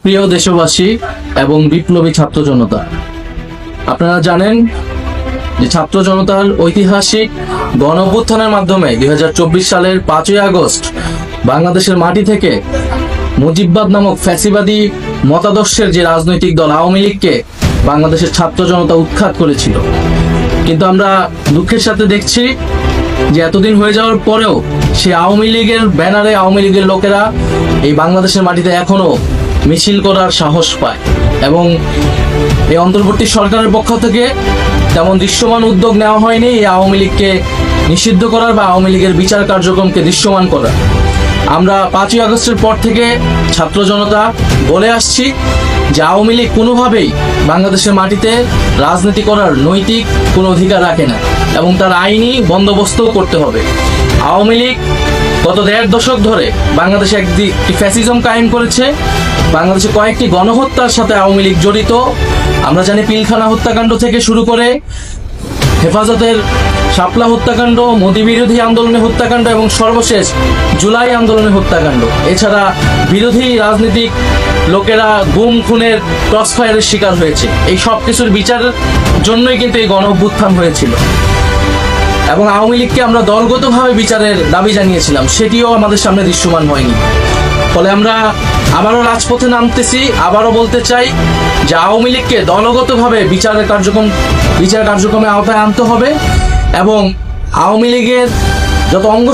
প্রিয় দেশবাসী এবং বিপ্লবী ছাত্র জনতা, আপনারা জানেন যে ছাত্র জনতার ঐতিহাসিক গণ অভ্যুত্থানের মাধ্যমে 2024 সালের 5ই আগস্ট বাংলাদেশের মাটি থেকে মুজিববাদ নামক ফ্যাসিবাদী মতাদর্শের যে রাজনৈতিক দল আওয়ামী লীগকে বাংলাদেশের ছাত্র জনতা উৎখাত করেছিল। কিন্তু আমরা দুঃখের সাথে দেখছি যে এতদিন হয়ে যাওয়ার পরেও সেই আওয়ামী লীগের ব্যানারে আওয়ামী লীগের লোকেরা এই বাংলাদেশের মাটিতে এখনো মিছিল করার সাহস পায় এবং এই অন্তর্বর্তী সরকারের পক্ষ থেকে তেমন দৃশ্যমান উদ্যোগ নেওয়া হয়নি এই আওয়ামী লীগকে নিষিদ্ধ করার বা আওয়ামী লীগের বিচার কার্যক্রমকে দৃশ্যমান করার। আমরা 5ই আগস্টের পর থেকে ছাত্র জনতা বলে আসছি যে আওয়ামী লীগ কোনোভাবেই বাংলাদেশের মাটিতে রাজনীতি করার নৈতিক কোনো অধিকার রাখে না এবং তার আইনি বন্দোবস্তও করতে হবে। আওয়ামী লীগ গত 1.5 দশক ধরে বাংলাদেশে একটি ফ্যাসিজম কায়েম করেছে। বাংলাদেশে কয়েকটি গণহত্যার সাথে আওয়ামী লীগ জড়িত। আমরা জানি পিলখানা হত্যাকাণ্ড থেকে শুরু করে হেফাজতের শাপলা হত্যাকাণ্ড, মোদি বিরোধী আন্দোলনের হত্যাকাণ্ড এবং সর্বশেষ জুলাই আন্দোলনের হত্যাকাণ্ড। এছাড়া বিরোধী রাজনীতিক লোকেরা গুম খুনের ক্রসফায়ারের শিকার হয়েছে। এই সব কিছুর বিচারের জন্যই কিন্তু এই গণ অভ্যুত্থান হয়েছিল এবং আওয়ামী লীগকে আমরা দলগতভাবে বিচারের দাবি জানিয়েছিলাম, সেটিও আমাদের সামনে দৃশ্যমান হয়নি। ফলে আমরা আবারও রাজপথে নামতেছি, আবারও বলতে চাই যে আওয়ামী লীগকে দলগতভাবে বিচার কার্যক্রমে আওতায় আনতে হবে এবং আওয়ামী লীগের যত অঙ্গ